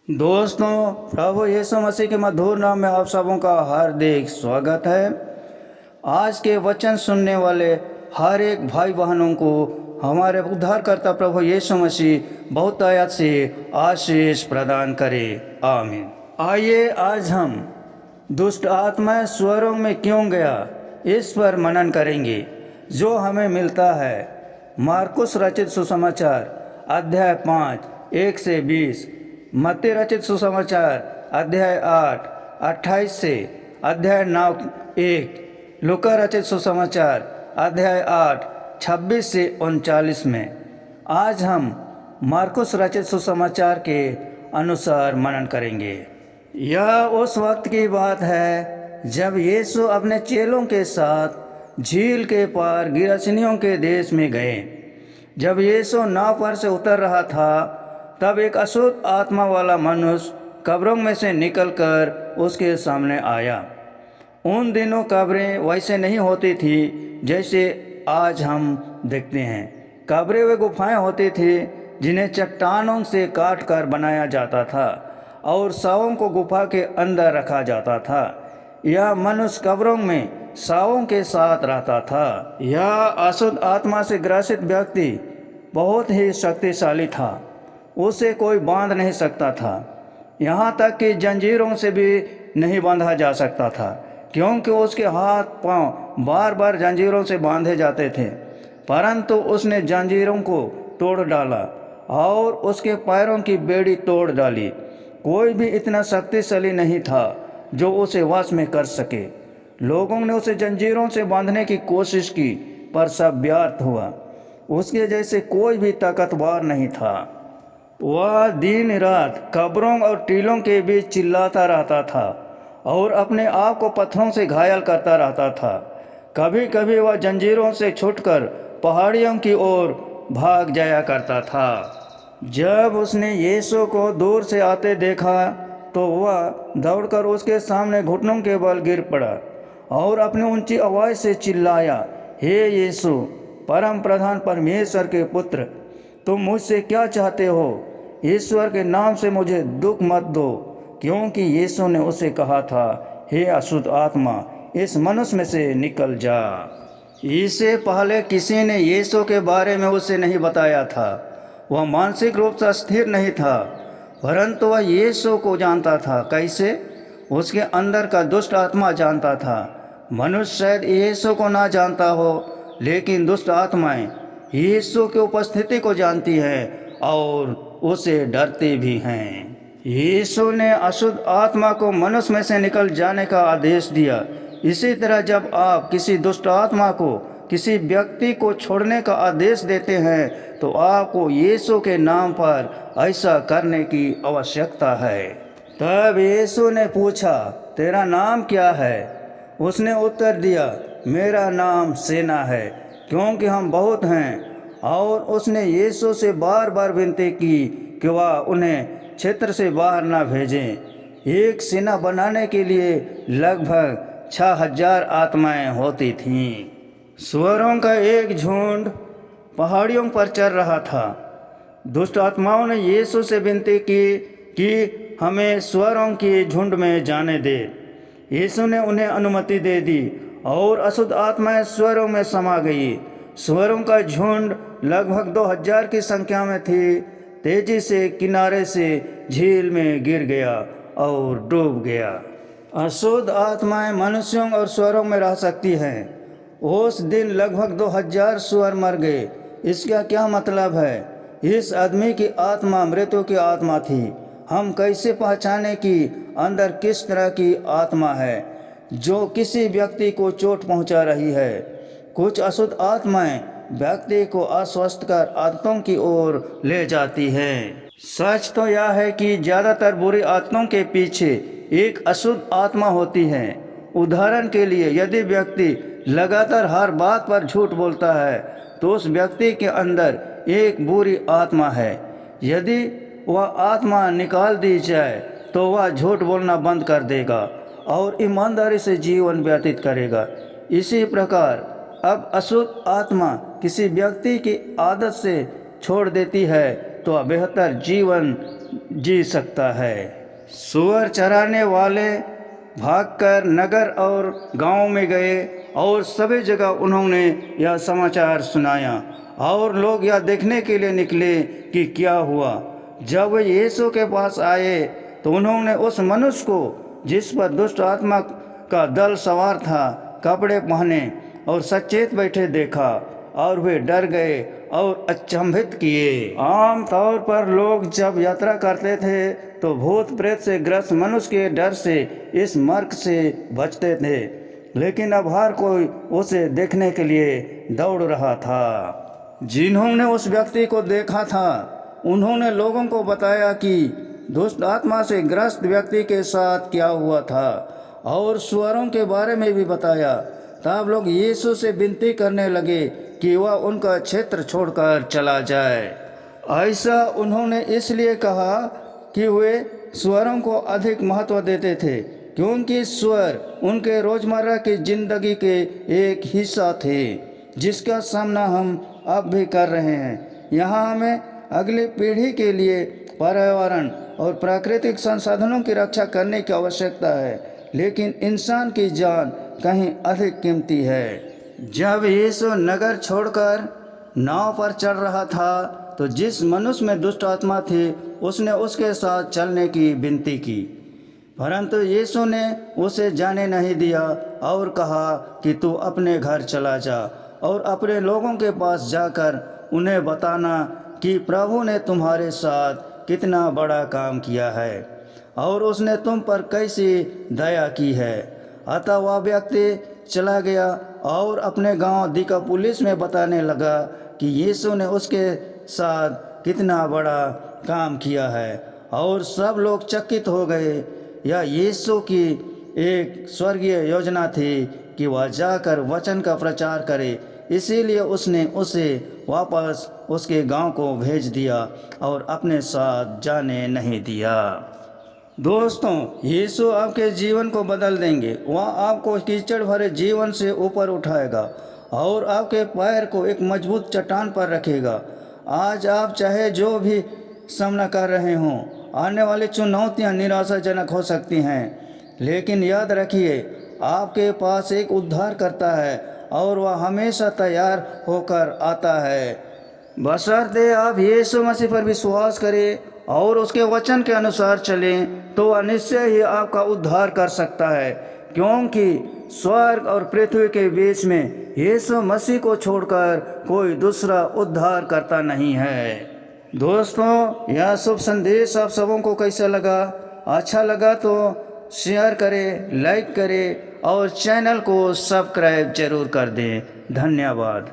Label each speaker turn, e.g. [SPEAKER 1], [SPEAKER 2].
[SPEAKER 1] दोस्तों, प्रभु यीशु मसीह के मधुर नाम में आप सबों का हार्दिक स्वागत है। आज के वचन सुनने वाले हर एक भाई बहनों को हमारे उद्धारकर्ता प्रभु यीशु मसीह बहुत आयत से आशीष प्रदान करे। आमीन। आइए आज हम दुष्ट आत्मा स्वरों में क्यों गया इस पर मनन करेंगे जो हमें मिलता है मार्कुस रचित सुसमाचार अध्याय 5 1 से 20, मत्ती रचित सुसमाचार अध्याय 8 28 से अध्याय 9 1, लूका रचित सुसमाचार अध्याय 8 26 से 39 में। आज हम मार्कुस रचित सुसमाचार के अनुसार मनन करेंगे। यह उस वक्त की बात है जब यीशु अपने चेलों के साथ झील के पार गिरासेनियों के देश में गए। जब यीशु नाव पर से उतर रहा था तब एक अशुद्ध आत्मा वाला मनुष्य कब्रों में से निकलकर उसके सामने आया। उन दिनों कब्रें वैसे नहीं होती थी जैसे आज हम देखते हैं। कब्रें वे गुफाएं होती थी जिन्हें चट्टानों से काट कर बनाया जाता था और शवों को गुफा के अंदर रखा जाता था। यह मनुष्य कब्रों में शवों के साथ रहता था। यह अशुद्ध आत्मा से ग्रसित व्यक्ति बहुत ही शक्तिशाली था। उसे कोई बांध नहीं सकता था, यहाँ तक कि जंजीरों से भी नहीं बांधा जा सकता था, क्योंकि उसके हाथ पांव बार बार जंजीरों से बांधे जाते थे। परंतु उसने जंजीरों को तोड़ डाला और उसके पैरों की बेड़ी तोड़ डाली। कोई भी इतना शक्तिशाली नहीं था जो उसे वश में कर सके। लोगों ने उसे जंजीरों से बांधने की कोशिश की पर सब व्यर्थ हुआ। उसके जैसे कोई भी ताकतवर नहीं था। वह दिन रात कब्रों और टीलों के बीच चिल्लाता रहता था और अपने आप को पत्थरों से घायल करता रहता था। कभी कभी वह जंजीरों से छूटकर पहाड़ियों की ओर भाग जाया करता था। जब उसने यीशु को दूर से आते देखा तो वह दौड़कर उसके सामने घुटनों के बल गिर पड़ा और अपनी ऊंची आवाज़ से चिल्लाया, हे यीशु, परम प्रधान परमेश्वर के पुत्र, तुम मुझसे क्या चाहते हो? ईश्वर के नाम से मुझे दुख मत दो। क्योंकि यीशु ने उसे कहा था, हे अशुद्ध आत्मा, इस मनुष्य में से निकल जा। इससे पहले किसी ने यीशु के बारे में उसे नहीं बताया था। वह मानसिक रूप से स्थिर नहीं था, परंतु वह यीशु को जानता था। कैसे? उसके अंदर का दुष्ट आत्मा जानता था। मनुष्य शायद यीशु को ना जानता हो, लेकिन दुष्ट आत्माएं यीशु की उपस्थिति को जानती हैं और उसे डरती भी हैं। यीशु ने अशुद्ध आत्मा को मनुष्य में से निकल जाने का आदेश दिया। इसी तरह जब आप किसी दुष्ट आत्मा को, किसी व्यक्ति को छोड़ने का आदेश देते हैं तो आपको यीशु के नाम पर ऐसा करने की आवश्यकता है। तब यीशु ने पूछा, तेरा नाम क्या है? उसने उत्तर दिया, मेरा नाम सेना है, क्योंकि हम बहुत हैं। और उसने यीशु से बार बार विनती की कि वह उन्हें क्षेत्र से बाहर ना भेजें। एक सेना बनाने के लिए लगभग 6000 आत्माएं होती थीं। सुअरों का एक झुंड पहाड़ियों पर चल रहा था। दुष्ट आत्माओं ने यीशु से विनती की कि हमें सुअरों के झुंड में जाने दे। यीशु ने उन्हें अनुमति दे दी और अशुद्ध आत्माएं सुअरों में समा गई। सुअरों का झुंड लगभग 2000 की संख्या में थी। तेजी से किनारे से झील में गिर गया और डूब गया। अशुद्ध आत्माएं मनुष्यों और सुअरों में रह सकती हैं। उस दिन लगभग 2000 सुअर मर गए। इसका क्या मतलब है? इस आदमी की आत्मा मृत्यु की आत्मा थी। हम कैसे पहचाने कि अंदर किस तरह की आत्मा है जो किसी व्यक्ति को चोट पहुंचा रही है? कुछ अशुद्ध आत्माएं व्यक्ति को अस्वस्थ कर आदतों की ओर ले जाती हैं। सच तो यह है कि ज़्यादातर बुरी आदतों के पीछे एक अशुद्ध आत्मा होती है। उदाहरण के लिए, यदि व्यक्ति लगातार हर बात पर झूठ बोलता है तो उस व्यक्ति के अंदर एक बुरी आत्मा है। यदि वह आत्मा निकाल दी जाए तो वह झूठ बोलना बंद कर देगा और ईमानदारी से जीवन व्यतीत करेगा। इसी प्रकार अब अशुद्ध आत्मा किसी व्यक्ति की आदत से छोड़ देती है तो बेहतर जीवन जी सकता है। सूअर चराने वाले भागकर नगर और गांव में गए और सभी जगह उन्होंने यह समाचार सुनाया और लोग यह देखने के लिए निकले कि क्या हुआ। जब वे यीशु के पास आए तो उन्होंने उस मनुष्य को जिस पर दुष्ट आत्मा का दल सवार था कपड़े पहने और सचेत बैठे देखा और वे डर गए और अचंभित किए। आम तौर पर लोग जब यात्रा करते थे तो भूत प्रेत से ग्रस्त मनुष्य के डर से इस मार्ग से बचते थे, लेकिन अब हर कोई उसे देखने के लिए दौड़ रहा था। जिन्होंने उस व्यक्ति को देखा था उन्होंने लोगों को बताया कि दुष्ट आत्मा से ग्रस्त व्यक्ति के साथ क्या हुआ था और सुअरों के बारे में भी बताया। तब लोग यीशु से विनती करने लगे कि वह उनका क्षेत्र छोड़कर चला जाए। ऐसा उन्होंने इसलिए कहा कि वे सुअरों को अधिक महत्व देते थे, क्योंकि सुअर उनके रोज़मर्रा की ज़िंदगी के एक हिस्सा थे जिसका सामना हम अब भी कर रहे हैं। यहाँ हमें अगली पीढ़ी के लिए पर्यावरण और प्राकृतिक संसाधनों की रक्षा करने की आवश्यकता है, लेकिन इंसान की जान कहीं अधिक कीमती है। जब यीशु नगर छोड़कर नाव पर चढ़ रहा था तो जिस मनुष्य में दुष्ट आत्मा थी उसने उसके साथ चलने की विनती की, परंतु यीशु ने उसे जाने नहीं दिया और कहा कि तू अपने घर चला जा और अपने लोगों के पास जाकर उन्हें बताना कि प्रभु ने तुम्हारे साथ कितना बड़ा काम किया है और उसने तुम पर कैसी दया की है। अतः वह व्यक्ति चला गया और अपने गांव दिकापुलिस में बताने लगा कि यीशु ने उसके साथ कितना बड़ा काम किया है और सब लोग चकित हो गए। यह यीशु की एक स्वर्गीय योजना थी कि वह जाकर वचन का प्रचार करे, इसीलिए उसने उसे वापस उसके गांव को भेज दिया और अपने साथ जाने नहीं दिया। दोस्तों, यीशु आपके जीवन को बदल देंगे। वह आपको कीचड़ भरे जीवन से ऊपर उठाएगा और आपके पैर को एक मजबूत चट्टान पर रखेगा। आज आप चाहे जो भी सामना कर रहे हों, आने वाली चुनौतियां निराशाजनक हो सकती हैं, लेकिन याद रखिए आपके पास एक उद्धारकर्ता है और वह हमेशा तैयार होकर आता है। बशर्ते आप यीशु मसीह पर विश्वास करें और उसके वचन के अनुसार चलें तो वह निश्चय ही आपका उद्धार कर सकता है, क्योंकि स्वर्ग और पृथ्वी के बीच में यीशु मसीह को छोड़कर कोई दूसरा उद्धार करता नहीं है। दोस्तों, यह शुभ संदेश आप सबों को कैसा लगा? अच्छा लगा तो शेयर करें, लाइक करें और चैनल को सब्सक्राइब जरूर कर दें। धन्यवाद।